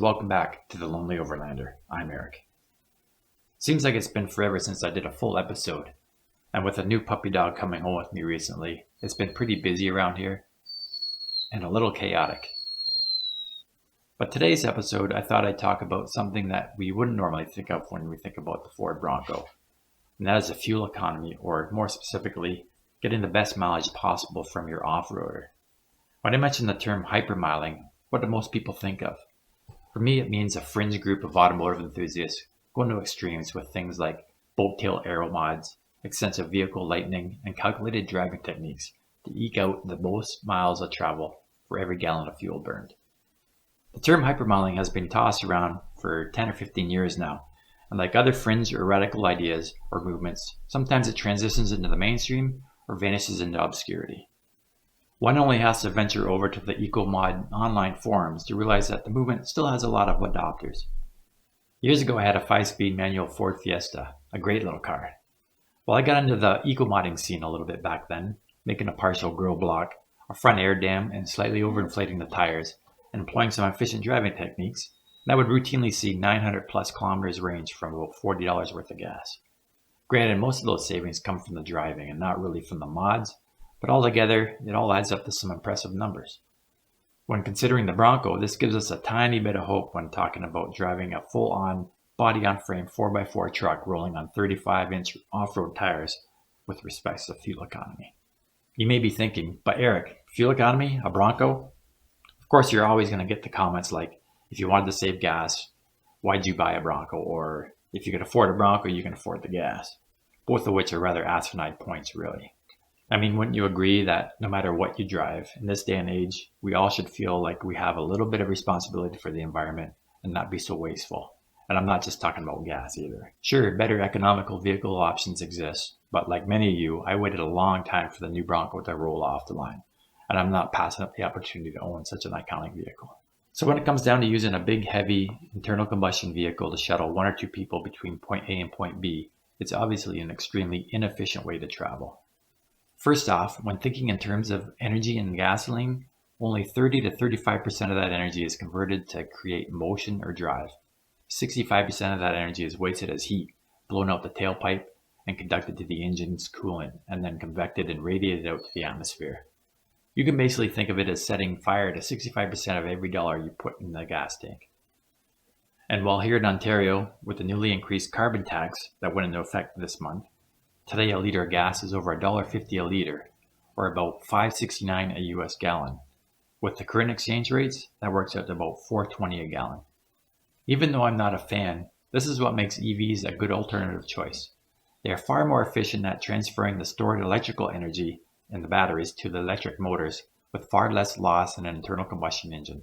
Welcome back to The Lonely Overlander. I'm Eric. Seems like it's been forever since I did a full episode, and with a new puppy dog coming home with me recently, it's been pretty busy around here and a little chaotic. But today's episode, I thought I'd talk about something that we wouldn't normally think of when we think about the Ford Bronco, and that is the fuel economy, or more specifically, getting the best mileage possible from your off-roader. When I mention the term hypermiling, what do most people think of? For me, it means a fringe group of automotive enthusiasts going to extremes with things like boat-tail aero mods, extensive vehicle lightening, and calculated driving techniques to eke out the most miles of travel for every gallon of fuel burned. The term hypermiling has been tossed around for 10 or 15 years now, and like other fringe or radical ideas or movements, sometimes it transitions into the mainstream or vanishes into obscurity. One only has to venture over to the EcoMod online forums to realize that the movement still has a lot of adopters. Years ago I had a 5-speed manual Ford Fiesta, a great little car. Well, I got into the eco-modding scene a little bit back then, making a partial grill block, a front air dam, and slightly overinflating the tires, and employing some efficient driving techniques, and I would routinely see 900 plus kilometers range from about $40 worth of gas. Granted, most of those savings come from the driving and not really from the mods, but altogether, it all adds up to some impressive numbers. When considering the Bronco, this gives us a tiny bit of hope when talking about driving a full-on, body-on-frame 4x4 truck rolling on 35-inch off-road tires with respect to fuel economy. You may be thinking, but Eric, fuel economy, a Bronco? Of course, you're always going to get the comments like, if you wanted to save gas, why'd you buy a Bronco? Or, if you could afford a Bronco, you can afford the gas. Both of which are rather asinine points, really. I mean, wouldn't you agree that no matter what you drive, in this day and age, we all should feel like we have a little bit of responsibility for the environment and not be so wasteful? And I'm not just talking about gas either. Sure, better economical vehicle options exist, but like many of you, I waited a long time for the new Bronco to roll off the line, and I'm not passing up the opportunity to own such an iconic vehicle. So when it comes down to using a big, heavy, internal combustion vehicle to shuttle one or two people between point A and point B, it's obviously an extremely inefficient way to travel. First off, when thinking in terms of energy and gasoline, only 30 to 35% of that energy is converted to create motion or drive. 65% of that energy is wasted as heat, blown out the tailpipe and conducted to the engine's coolant, and then convected and radiated out to the atmosphere. You can basically think of it as setting fire to 65% of every dollar you put in the gas tank. And while here in Ontario, with the newly increased carbon tax that went into effect this month, today a liter of gas is over $1.50 a liter, or about $5.69 a US gallon. With the current exchange rates, that works out to about $4.20 a gallon. Even though I'm not a fan, this is what makes EVs a good alternative choice. They are far more efficient at transferring the stored electrical energy in the batteries to the electric motors with far less loss than an internal combustion engine.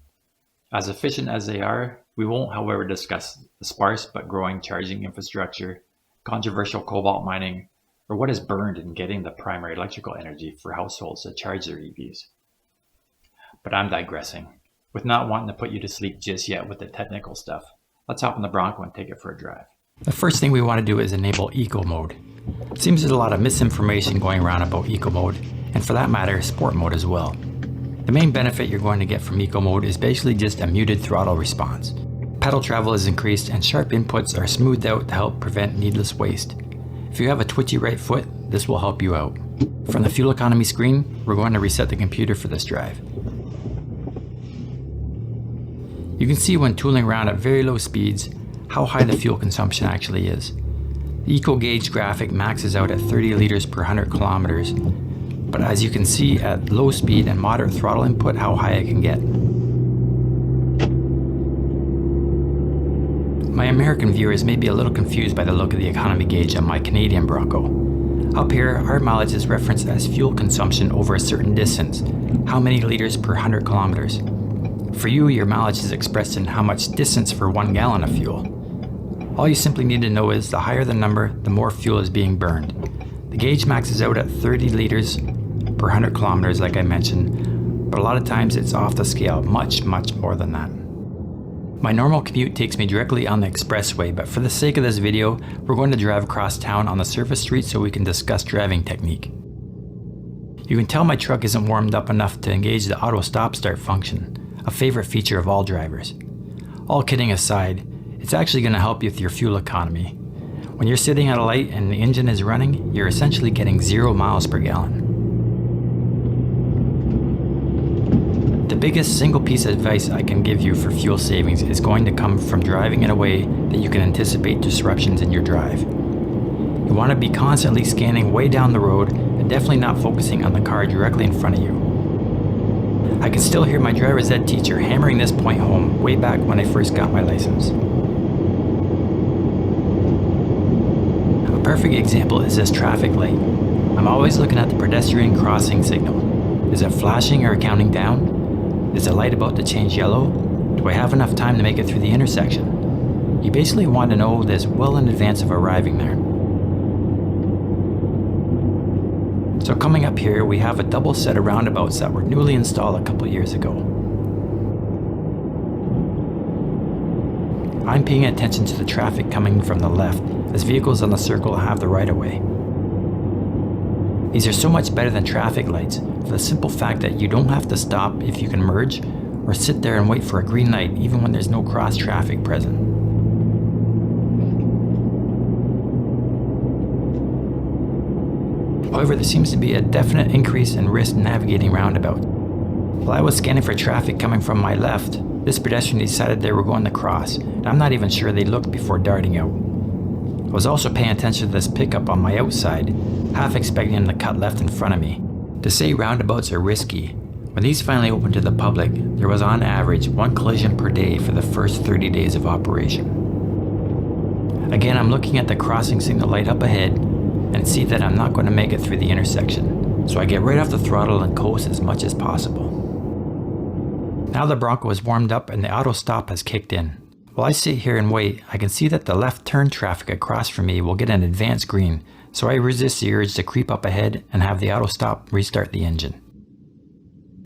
As efficient as they are, we won't, however, discuss the sparse but growing charging infrastructure, controversial cobalt mining, or what is burned in getting the primary electrical energy for households to charge their EVs. But I'm digressing. With not wanting to put you to sleep just yet with the technical stuff, let's hop in the Bronco and take it for a drive. The first thing we want to do is enable Eco Mode. It seems there's a lot of misinformation going around about Eco Mode, and for that matter, Sport Mode as well. The main benefit you're going to get from Eco Mode is basically just a muted throttle response. Pedal travel is increased and sharp inputs are smoothed out to help prevent needless waste. If you have a twitchy right foot, this will help you out. From the fuel economy screen, we're going to reset the computer for this drive. You can see when tooling around at very low speeds how high the fuel consumption actually is. The Eco Gauge graphic maxes out at 30 liters per 100 kilometers, but as you can see at low speed and moderate throttle input how high it can get. My American viewers may be a little confused by the look of the economy gauge on my Canadian Bronco. Up here, our mileage is referenced as fuel consumption over a certain distance, how many liters per 100 kilometers. For you, your mileage is expressed in how much distance for 1 gallon of fuel. All you simply need to know is the higher the number, the more fuel is being burned. The gauge maxes out at 30 liters per 100 kilometers like I mentioned, but a lot of times it's off the scale, much more than that. My normal commute takes me directly on the expressway, but for the sake of this video, we're going to drive across town on the surface street so we can discuss driving technique. You can tell my truck isn't warmed up enough to engage the auto stop start function, a favorite feature of all drivers. All kidding aside, it's actually going to help you with your fuel economy. When you're sitting at a light and the engine is running, you're essentially getting 0 miles per gallon. The biggest single piece of advice I can give you for fuel savings is going to come from driving in a way that you can anticipate disruptions in your drive. You want to be constantly scanning way down the road and definitely not focusing on the car directly in front of you. I can still hear my driver's ed teacher hammering this point home way back when I first got my license. A perfect example is this traffic light. I'm always looking at the pedestrian crossing signal. Is it flashing or counting down? Is the light about to change yellow? Do I have enough time to make it through the intersection? You basically want to know this well in advance of arriving there. So coming up here, we have a double set of roundabouts that were newly installed a couple years ago. I'm paying attention to the traffic coming from the left, as vehicles on the circle have the right of way. These are so much better than traffic lights for the simple fact that you don't have to stop if you can merge or sit there and wait for a green light even when there's no cross traffic present. However, there seems to be a definite increase in risk navigating roundabout. While I was scanning for traffic coming from my left, this pedestrian decided they were going to cross, and I'm not even sure they looked before darting out. I was also paying attention to this pickup on my outside, half expecting him to cut left in front of me. To say roundabouts are risky, when these finally opened to the public, there was on average 1 collision per day for the first 30 days of operation. Again, I'm looking at the crossing signal light up ahead and see that I'm not going to make it through the intersection, so I get right off the throttle and coast as much as possible. Now the Bronco is warmed up and the auto stop has kicked in. While I sit here and wait, I can see that the left turn traffic across from me will get an advanced green, so I resist the urge to creep up ahead and have the auto stop restart the engine.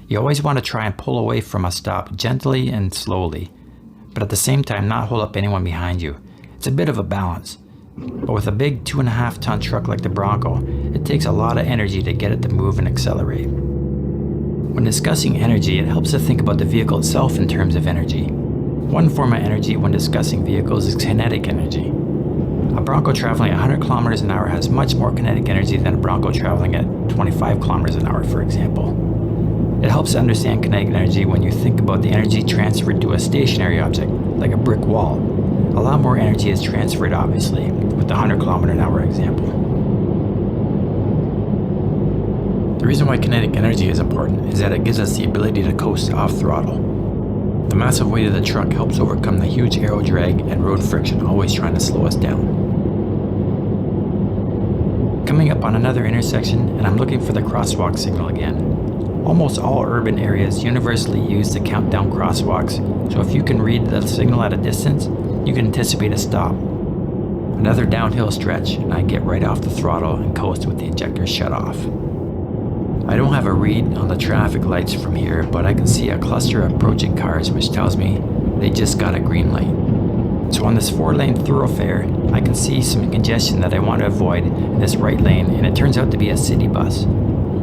You always want to try and pull away from a stop gently and slowly, but at the same time not hold up anyone behind you. It's a bit of a balance, but with a big 2.5-ton truck like the Bronco, it takes a lot of energy to get it to move and accelerate. When discussing energy, it helps to think about the vehicle itself in terms of energy. One form of energy when discussing vehicles is kinetic energy. A Bronco traveling at 100 kilometers an hour has much more kinetic energy than a Bronco traveling at 25 kilometers an hour, for example. It helps to understand kinetic energy when you think about the energy transferred to a stationary object, like a brick wall. A lot more energy is transferred, obviously, with the 100 kilometer an hour example. The reason why kinetic energy is important is that it gives us the ability to coast off throttle. The massive weight of the truck helps overcome the huge aero drag and road friction always trying to slow us down. Coming up on another intersection, and I'm looking for the crosswalk signal again. Almost all urban areas universally use the countdown crosswalks, so if you can read the signal at a distance, you can anticipate a stop. Another downhill stretch, and I get right off the throttle and coast with the injector shut off. I don't have a read on the traffic lights from here, but I can see a cluster of approaching cars, which tells me they just got a green light. So on this 4-lane thoroughfare, I can see some congestion that I want to avoid in this right lane, and it turns out to be a city bus.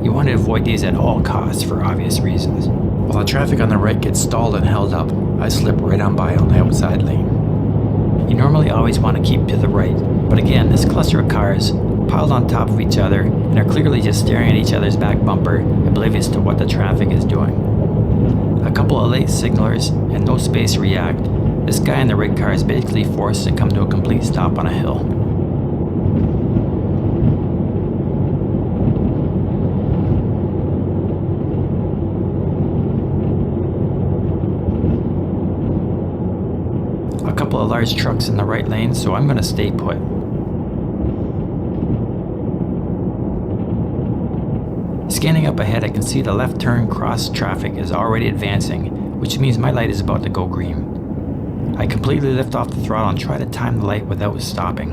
You want to avoid these at all costs for obvious reasons. While the traffic on the right gets stalled and held up, I slip right on by on the outside lane. You normally always want to keep to the right, but again, this cluster of cars piled on top of each other and are clearly just staring at each other's back bumper, oblivious to what the traffic is doing. A couple of late signalers and no space to react, this guy in the red car is basically forced to come to a complete stop on a hill. A couple of large trucks in the right lane, so I'm going to stay put. Scanning up ahead, I can see the left turn cross traffic is already advancing, which means my light is about to go green. I completely lift off the throttle and try to time the light without stopping.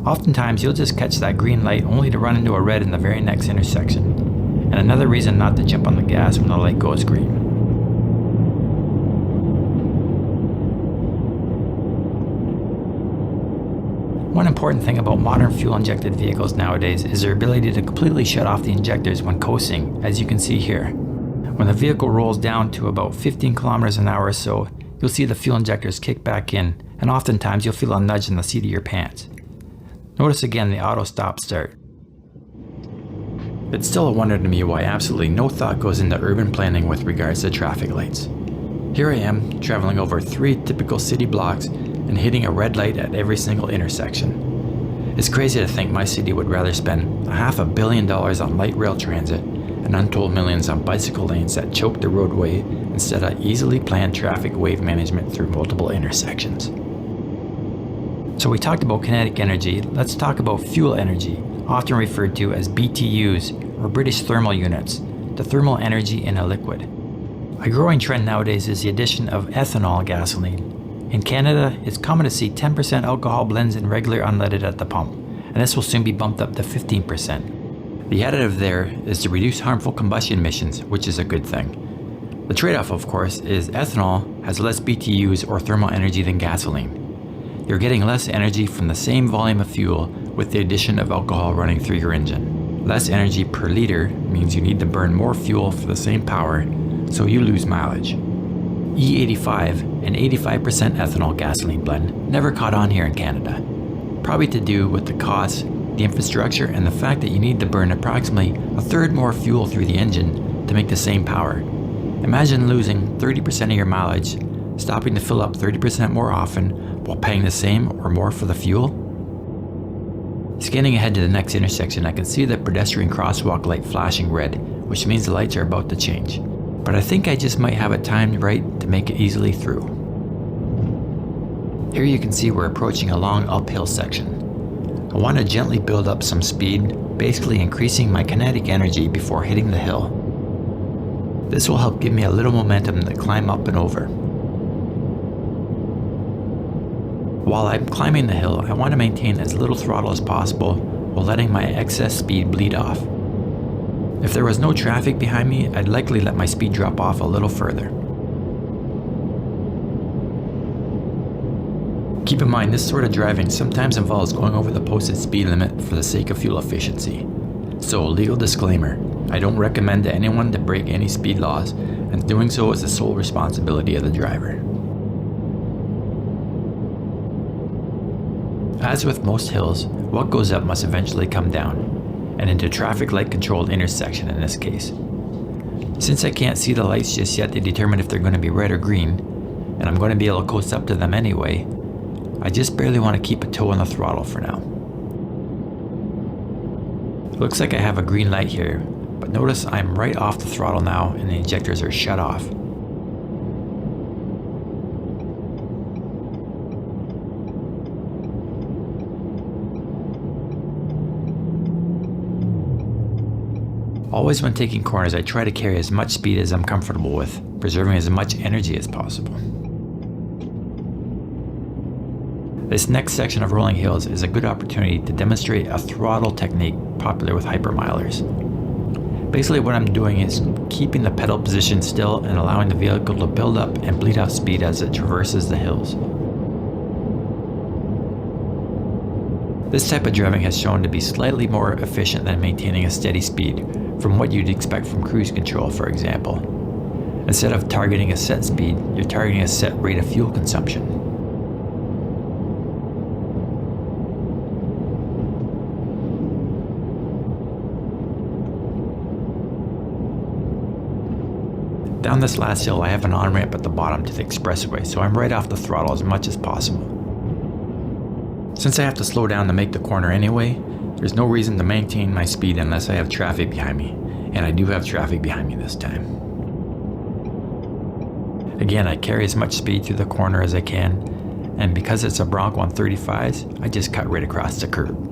Oftentimes, you'll just catch that green light only to run into a red in the very next intersection, and another reason not to jump on the gas when the light goes green. One important thing about modern fuel-injected vehicles nowadays is their ability to completely shut off the injectors when coasting, as you can see here. When the vehicle rolls down to about 15 kilometers an hour or so, you'll see the fuel injectors kick back in, and oftentimes you'll feel a nudge in the seat of your pants. Notice again the auto stop start. It's still a wonder to me why absolutely no thought goes into urban planning with regards to traffic lights. Here I am, traveling over 3 typical city blocks and hitting a red light at every single intersection. It's crazy to think my city would rather spend $500 million on light rail transit and untold millions on bicycle lanes that choke the roadway instead of easily planned traffic wave management through multiple intersections. So we talked about kinetic energy, let's talk about fuel energy, often referred to as BTUs or British thermal units, the thermal energy in a liquid. A growing trend nowadays is the addition of ethanol gasoline. In Canada, it's common to see 10% alcohol blends in regular unleaded at the pump, and this will soon be bumped up to 15%. The additive there is to reduce harmful combustion emissions, which is a good thing. The trade-off, of course, is ethanol has less BTUs or thermal energy than gasoline. You're getting less energy from the same volume of fuel with the addition of alcohol running through your engine. Less energy per liter means you need to burn more fuel for the same power, so you lose mileage. E85, an 85% ethanol gasoline blend, never caught on here in Canada. Probably to do with the cost, the infrastructure, and the fact that you need to burn approximately a third more fuel through the engine to make the same power. Imagine losing 30% of your mileage, stopping to fill up 30% more often while paying the same or more for the fuel. Scanning ahead to the next intersection, I can see the pedestrian crosswalk light flashing red, which means the lights are about to change. But I think I just might have it timed right to make it easily through. Here you can see we're approaching a long uphill section. I want to gently build up some speed, basically increasing my kinetic energy before hitting the hill. This will help give me a little momentum to climb up and over. While I'm climbing the hill, I want to maintain as little throttle as possible while letting my excess speed bleed off. If there was no traffic behind me, I'd likely let my speed drop off a little further. Keep in mind, this sort of driving sometimes involves going over the posted speed limit for the sake of fuel efficiency. So, legal disclaimer, I don't recommend to anyone to break any speed laws, and doing so is the sole responsibility of the driver. As with most hills, what goes up must eventually come down, and into a traffic light controlled intersection in this case. Since I can't see the lights just yet to determine if they're going to be red or green, and I'm going to be able to coast up to them anyway, I just barely want to keep a toe on the throttle for now. Looks like I have a green light here, but notice I'm right off the throttle now and the injectors are shut off. Always when taking corners, I try to carry as much speed as I'm comfortable with, preserving as much energy as possible. This next section of rolling hills is a good opportunity to demonstrate a throttle technique popular with hypermilers. Basically what I'm doing is keeping the pedal position still and allowing the vehicle to build up and bleed out speed as it traverses the hills. This type of driving has shown to be slightly more efficient than maintaining a steady speed, from what you'd expect from cruise control, for example. Instead of targeting a set speed, you're targeting a set rate of fuel consumption. Down this last hill, I have an on-ramp at the bottom to the expressway, so I'm right off the throttle as much as possible. Since I have to slow down to make the corner anyway, there's no reason to maintain my speed unless I have traffic behind me, and I do have traffic behind me this time. Again, I carry as much speed through the corner as I can, and because it's a Bronco on 35s, I just cut right across the curb.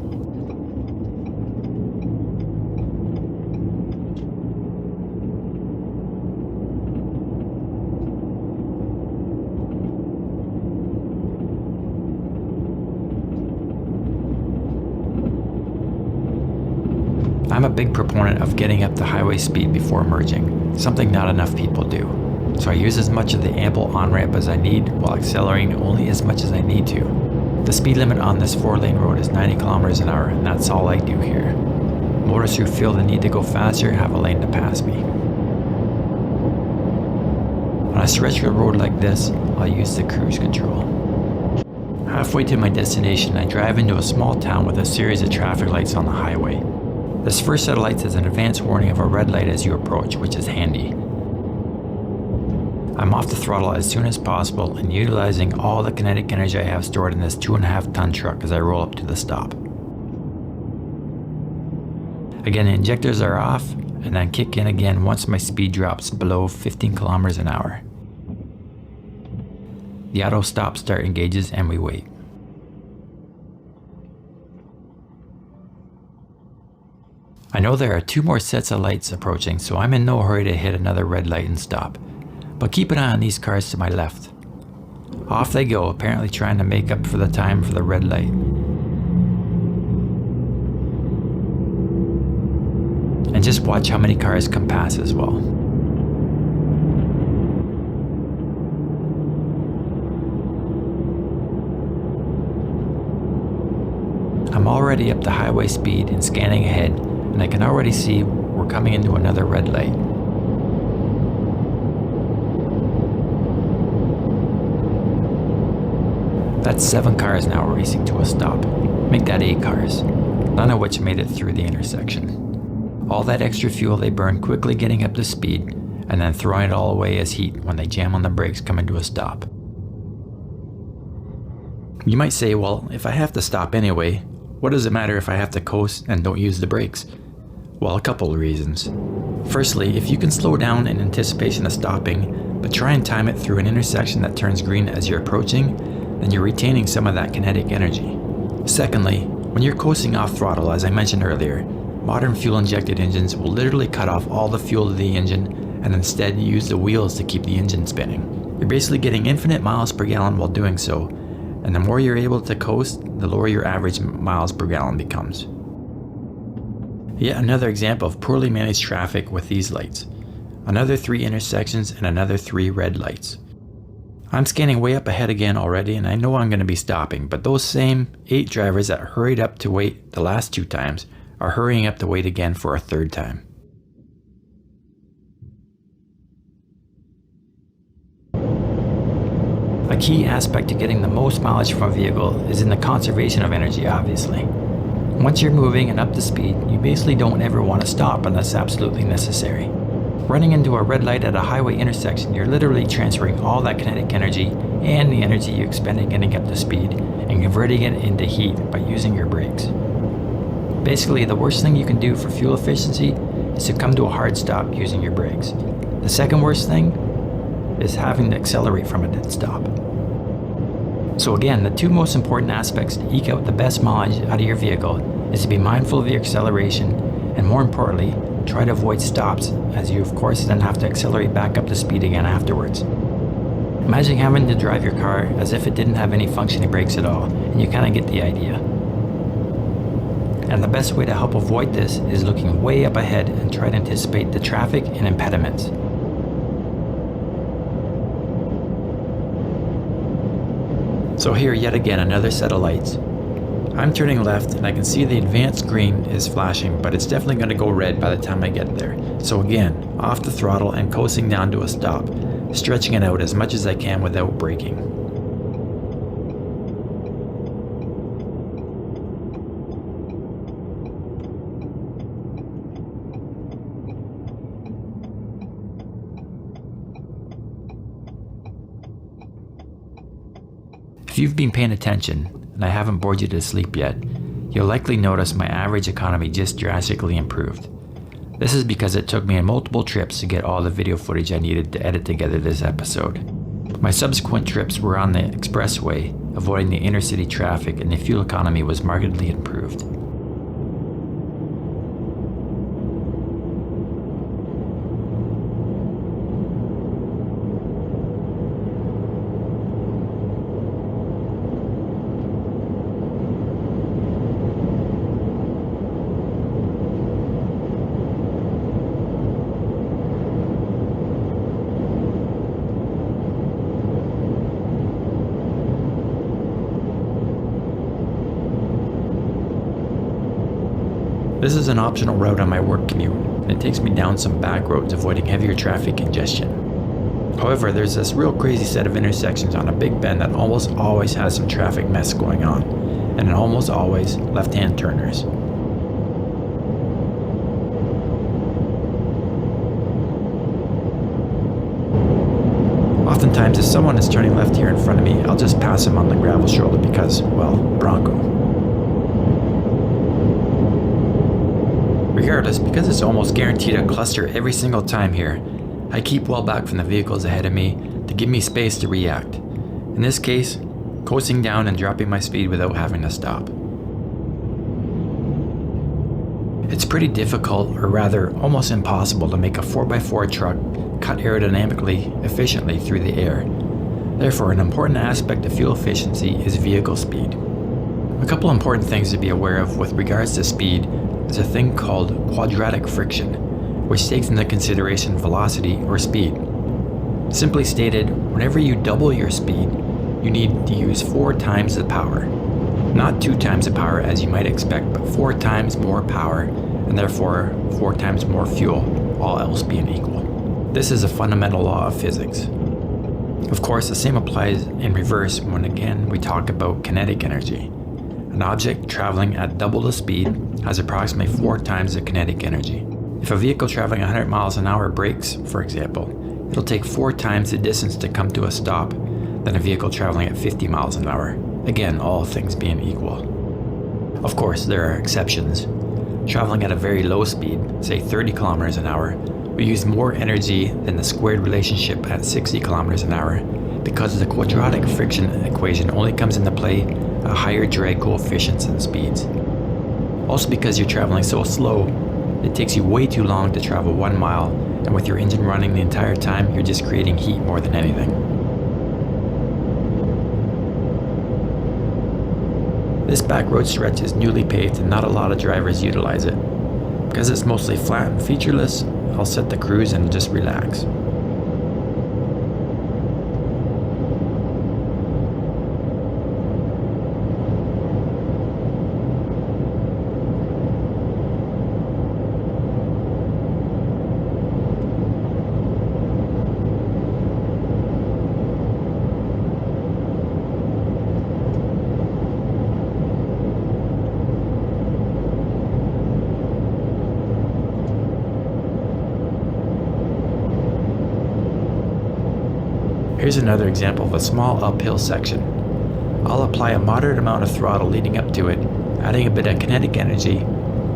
I'm a big proponent of getting up to highway speed before merging, something not enough people do. So I use as much of the ample on-ramp as I need while accelerating only as much as I need to. The speed limit on this 4-lane road is 90 kilometers an hour, and that's all I do here. Motorists who feel the need to go faster have a lane to pass me. On a stretch of road like this, I'll use the cruise control. Halfway to my destination, I drive into a small town with a series of traffic lights on the highway. This first set of lights is an advance warning of a red light as you approach, which is handy. I'm off the throttle as soon as possible and utilizing all the kinetic energy I have stored in this 2.5-ton truck as I roll up to the stop. Again, the injectors are off and then kick in again once my speed drops below 15 kilometers an hour. The auto stop start engages and we wait. I know there are 2 more sets of lights approaching, so I'm in no hurry to hit another red light and stop. But keep an eye on these cars to my left. Off they go, apparently trying to make up for the time for the red light. And just watch how many cars come past as well. I'm already up to highway speed and scanning ahead, and I can already see we're coming into another red light. That's 7 cars now racing to a stop. Make that 8 cars, none of which made it through the intersection. All that extra fuel they burn quickly getting up to speed, and then throwing it all away as heat when they jam on the brakes coming to a stop. You might say, well, if I have to stop anyway, what does it matter if I have to coast and don't use the brakes? Well, a couple of reasons. Firstly, if you can slow down in anticipation of stopping, but try and time it through an intersection that turns green as you're approaching, then you're retaining some of that kinetic energy. Secondly, when you're coasting off throttle, as I mentioned earlier, modern fuel-injected engines will literally cut off all the fuel to the engine and instead use the wheels to keep the engine spinning. You're basically getting infinite miles per gallon while doing so, and the more you're able to coast, the lower your average miles per gallon becomes. Yet another example of poorly managed traffic with these lights. Another 3 intersections and another 3 red lights. I'm scanning way up ahead again already, and I know I'm going to be stopping, but those same 8 drivers that hurried up to wait the last 2 times are hurrying up to wait again for a 3rd time. A key aspect to getting the most mileage from a vehicle is in the conservation of energy, obviously. Once you're moving and up to speed, you basically don't ever want to stop unless absolutely necessary. Running into a red light at a highway intersection, you're literally transferring all that kinetic energy and the energy you expended getting up to speed and converting it into heat by using your brakes. Basically, the worst thing you can do for fuel efficiency is to come to a hard stop using your brakes. The second worst thing is having to accelerate from a dead stop. So again, the 2 most important aspects to eke out the best mileage out of your vehicle is to be mindful of your acceleration and, more importantly, try to avoid stops, as you of course then have to accelerate back up to speed again afterwards. Imagine having to drive your car as if it didn't have any functioning brakes at all, and you kind of get the idea. And the best way to help avoid this is looking way up ahead and try to anticipate the traffic and impediments. So here yet again another set of lights. I'm turning left and I can see the advanced green is flashing, but it's definitely going to go red by the time I get there. So again, off the throttle and coasting down to a stop, stretching it out as much as I can without braking. If you've been paying attention, and I haven't bored you to sleep yet, you'll likely notice my average economy just drastically improved. This is because it took me multiple trips to get all the video footage I needed to edit together this episode. My subsequent trips were on the expressway, avoiding the inner city traffic, and the fuel economy was markedly improved. This is an optional route on my work commute, and it takes me down some back roads avoiding heavier traffic congestion. However, there's this real crazy set of intersections on a big bend that almost always has some traffic mess going on, and almost always left-hand turners. Oftentimes, if someone is turning left here in front of me, I'll just pass them on the gravel shoulder because, well, Bronco. Regardless, because it's almost guaranteed a cluster every single time here, I keep well back from the vehicles ahead of me to give me space to react. In this case, coasting down and dropping my speed without having to stop. It's pretty difficult, or rather almost impossible, to make a 4x4 truck cut aerodynamically efficiently through the air. Therefore, an important aspect of fuel efficiency is vehicle speed. A couple important things to be aware of with regards to speed is a thing called quadratic friction, which takes into consideration velocity or speed. Simply stated, whenever you double your speed, you need to use 4 times the power. Not 2 times the power as you might expect, but 4 times more power, and therefore 4 times more fuel, all else being equal. This is a fundamental law of physics. Of course, the same applies in reverse when again we talk about kinetic energy. An object traveling at double the speed has approximately 4 times the kinetic energy. If a vehicle traveling 100 miles an hour brakes, for example, it'll take 4 times the distance to come to a stop than a vehicle traveling at 50 miles an hour. Again, all things being equal. Of course, there are exceptions. Traveling at a very low speed, say 30 kilometers an hour, will use more energy than the squared relationship at 60 kilometers an hour because the quadratic friction equation only comes into play at higher drag coefficients and speeds. Also, because you're traveling so slow, it takes you way too long to travel 1 mile, and with your engine running the entire time, you're just creating heat more than anything. This back road stretch is newly paved and not a lot of drivers utilize it. Because it's mostly flat and featureless, I'll set the cruise and just relax. Here's another example of a small uphill section. I'll apply a moderate amount of throttle leading up to it, adding a bit of kinetic energy,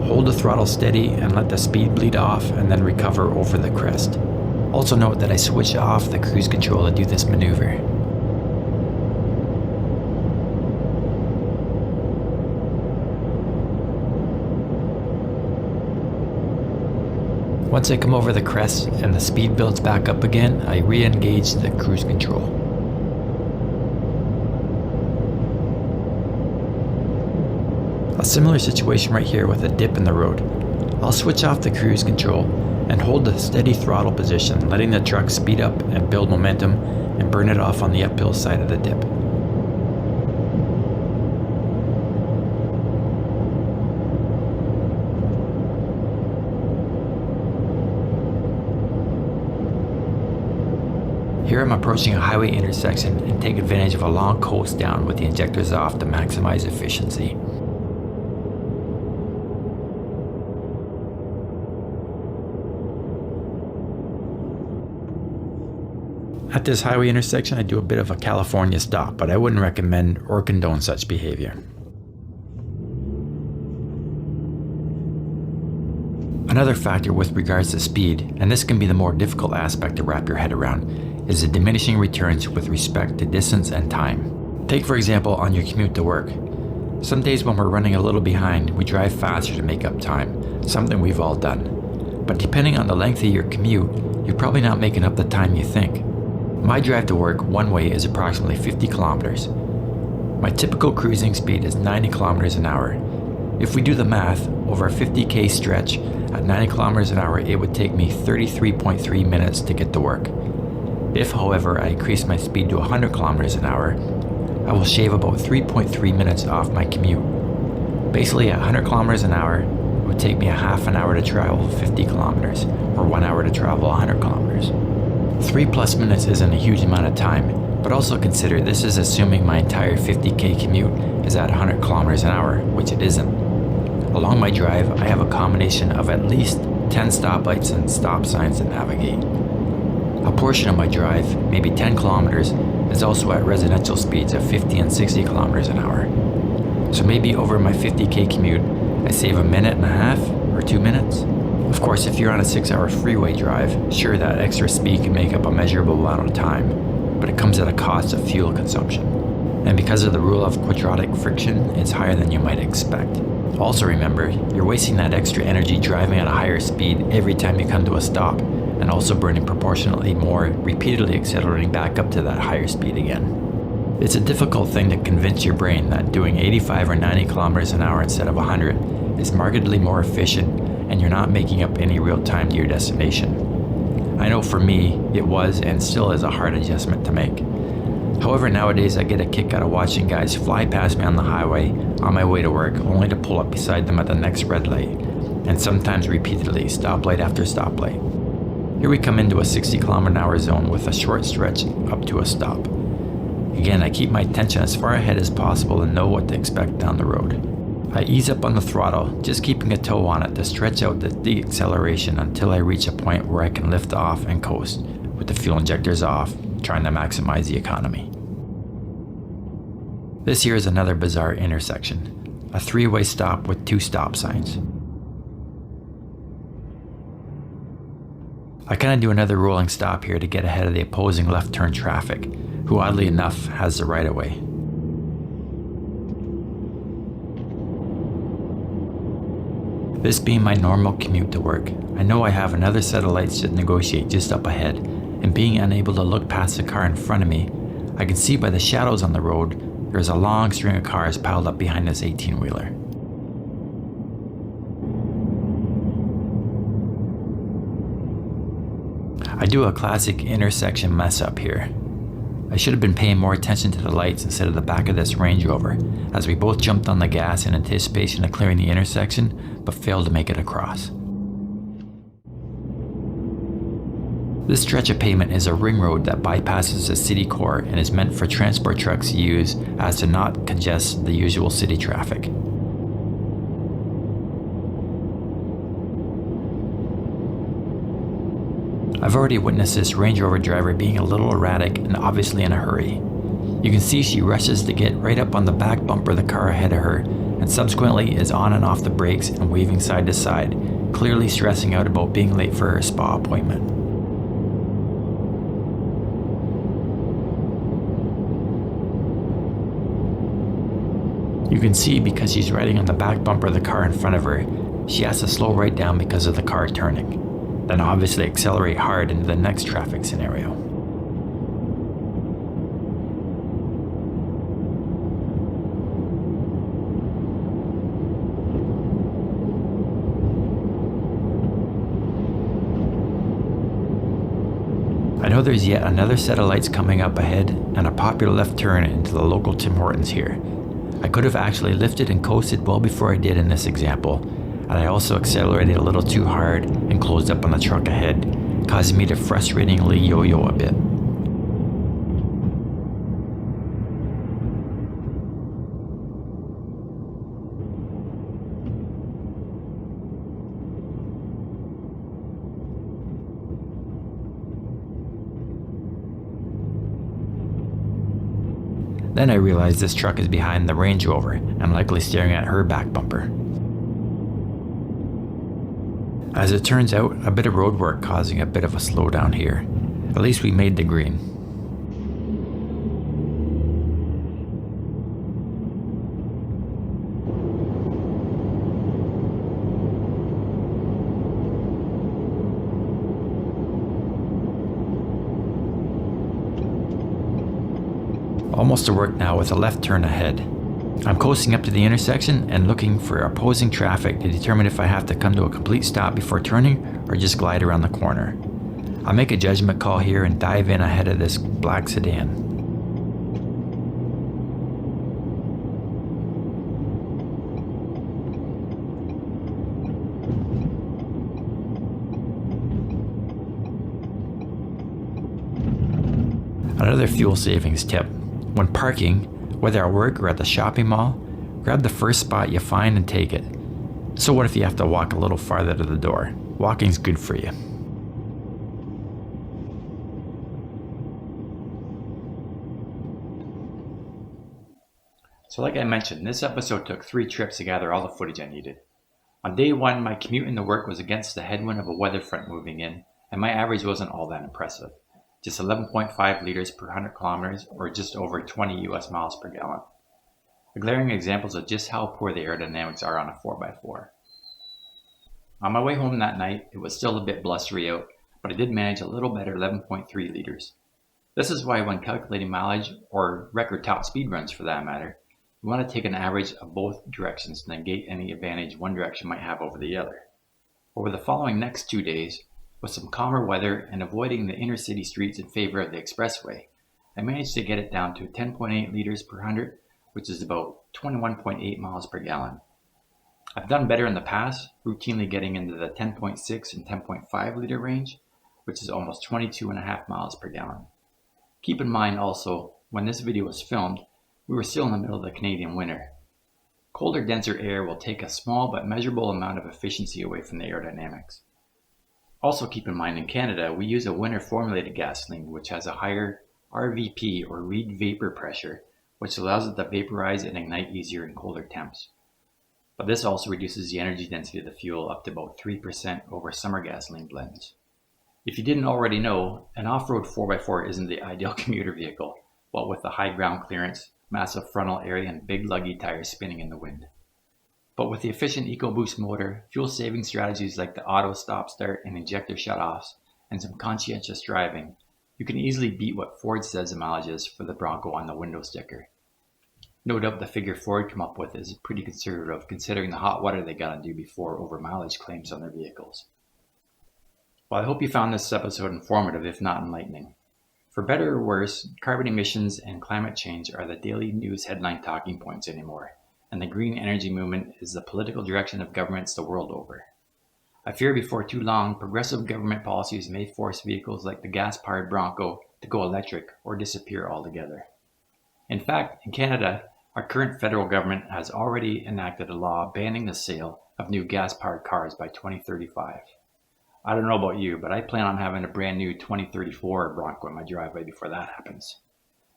hold the throttle steady and let the speed bleed off and then recover over the crest. Also note that I switch off the cruise control to do this maneuver. Once I come over the crest and the speed builds back up again, I re-engage the cruise control. A similar situation right here with a dip in the road. I'll switch off the cruise control and hold the steady throttle position, letting the truck speed up and build momentum and burn it off on the uphill side of the dip. Here I'm approaching a highway intersection and take advantage of a long coast down with the injectors off to maximize efficiency. At this highway intersection I do a bit of a California stop, but I wouldn't recommend or condone such behavior. Another factor with regards to speed, and this can be the more difficult aspect to wrap your head around, is the diminishing returns with respect to distance and time. Take for example on your commute to work. Some days when we're running a little behind, we drive faster to make up time, something we've all done. But depending on the length of your commute, you're probably not making up the time you think. My drive to work one way is approximately 50 kilometers. My typical cruising speed is 90 kilometers an hour. If we do the math, over a 50k stretch at 90 kilometers an hour, it would take me 33.3 minutes to get to work. If, however, I increase my speed to 100 kilometers an hour, I will shave about 3.3 minutes off my commute. Basically, at 100 kilometers an hour, it would take me a half an hour to travel 50 kilometers, or 1 hour to travel 100 kilometers. 3+ minutes isn't a huge amount of time, but also consider this is assuming my entire 50k commute is at 100 kilometers an hour, which it isn't. Along my drive, I have a combination of at least 10 stoplights and stop signs to navigate. A portion of my drive, maybe 10 kilometers, is also at residential speeds of 50 and 60 kilometers an hour. So maybe over my 50k commute, I save a minute and a half or 2 minutes. Of course, if you're on a 6-hour freeway drive, sure, that extra speed can make up a measurable amount of time, but it comes at a cost of fuel consumption. And because of the rule of quadratic friction, it's higher than you might expect. Also remember, you're wasting that extra energy driving at a higher speed every time you come to a stop, and also burning proportionately more, repeatedly accelerating back up to that higher speed again. It's a difficult thing to convince your brain that doing 85 or 90 kilometers an hour instead of 100 is markedly more efficient and you're not making up any real time to your destination. I know for me, it was and still is a hard adjustment to make. However, nowadays I get a kick out of watching guys fly past me on the highway on my way to work only to pull up beside them at the next red light, and sometimes repeatedly, stoplight after stoplight. Here we come into a 60 kilometer an hour zone with a short stretch up to a stop. Again, I keep my attention as far ahead as possible and know what to expect down the road. I ease up on the throttle, just keeping a toe on it to stretch out the deceleration until I reach a point where I can lift off and coast, with the fuel injectors off, trying to maximize the economy. This here is another bizarre intersection, a 3-way stop with 2 stop signs. I kinda do another rolling stop here to get ahead of the opposing left turn traffic, who oddly enough has the right of way. This being my normal commute to work, I know I have another set of lights to negotiate just up ahead, and being unable to look past the car in front of me, I can see by the shadows on the road there's a long string of cars piled up behind this 18-wheeler. I do a classic intersection mess up here. I should have been paying more attention to the lights instead of the back of this Range Rover, as we both jumped on the gas in anticipation of clearing the intersection, but failed to make it across. This stretch of pavement is a ring road that bypasses the city core and is meant for transport trucks to use as to not congest the usual city traffic. I've already witnessed this Range Rover driver being a little erratic and obviously in a hurry. You can see she rushes to get right up on the back bumper of the car ahead of her, and subsequently is on and off the brakes and waving side to side, clearly stressing out about being late for her spa appointment. You can see because she's riding on the back bumper of the car in front of her, she has to slow right down because of the car turning, then obviously accelerate hard into the next traffic scenario. I know there's yet another set of lights coming up ahead and a popular left turn into the local Tim Hortons here. I could have actually lifted and coasted well before I did in this example, and I also accelerated a little too hard and closed up on the truck ahead, causing me to frustratingly yo-yo a bit. Then I realized this truck is behind the Range Rover and likely staring at her back bumper. As it turns out, a bit of road work causing a bit of a slowdown here. At least we made the green. Almost to work now with a left turn ahead. I'm coasting up to the intersection and looking for opposing traffic to determine if I have to come to a complete stop before turning or just glide around the corner. I'll make a judgment call here and dive in ahead of this black sedan. Another fuel savings tip: when parking, whether at work or at the shopping mall, grab the first spot you find and take it. So what if you have to walk a little farther to the door? Walking's good for you. So like I mentioned, this episode took 3 trips to gather all the footage I needed. On day 1, my commute into work was against the headwind of a weather front moving in, and my average wasn't all that impressive. Just 11.5 liters per 100 kilometers, or just over 20 US miles per gallon. A glaring examples of just how poor the aerodynamics are on a 4x4. On my way home that night, it was still a bit blustery out, but I did manage a little better 11.3 liters. This is why when calculating mileage, or record top speed runs for that matter, you want to take an average of both directions to negate any advantage one direction might have over the other. Over the following next 2 days, with some calmer weather and avoiding the inner city streets in favor of the expressway, I managed to get it down to 10.8 liters per 100, which is about 21.8 miles per gallon. I've done better in the past, routinely getting into the 10.6 and 10.5 liter range, which is almost 22.5 miles per gallon. Keep in mind also, when this video was filmed, we were still in the middle of the Canadian winter. Colder, denser air will take a small but measurable amount of efficiency away from the aerodynamics. Also keep in mind, in Canada, we use a winter formulated gasoline which has a higher RVP or reed vapor pressure, which allows it to vaporize and ignite easier in colder temps. But this also reduces the energy density of the fuel up to about 3% over summer gasoline blends. If you didn't already know, an off-road 4x4 isn't the ideal commuter vehicle, what with the high ground clearance, massive frontal area, and big luggy tires spinning in the wind. But with the efficient Ecoboost motor, fuel-saving strategies like the auto stop-start and injector shutoffs, and some conscientious driving, you can easily beat what Ford says the mileage is for the Bronco on the window sticker. No doubt the figure Ford come up with is pretty conservative considering the hot water they gotta do before over mileage claims on their vehicles. Well, I hope you found this episode informative, if not enlightening. For better or worse, carbon emissions and climate change are the daily news headline talking points anymore, and the green energy movement is the political direction of governments the world over. I fear before too long, progressive government policies may force vehicles like the gas-powered Bronco to go electric or disappear altogether. In fact, in Canada, our current federal government has already enacted a law banning the sale of new gas-powered cars by 2035. I don't know about you, but I plan on having a brand new 2034 Bronco in my driveway before that happens.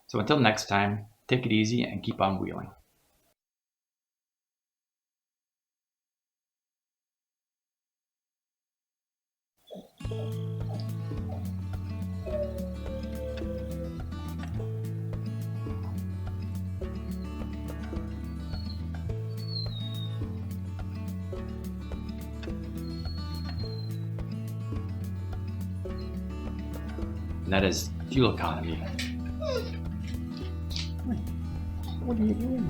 So until next time, take it easy and keep on wheeling. And that is fuel economy. What are you doing?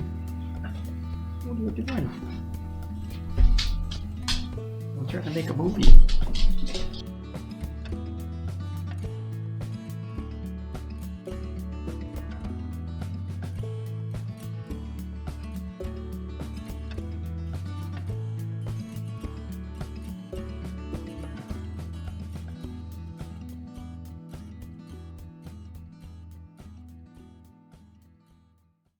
What are you doing? I'm trying to make a movie.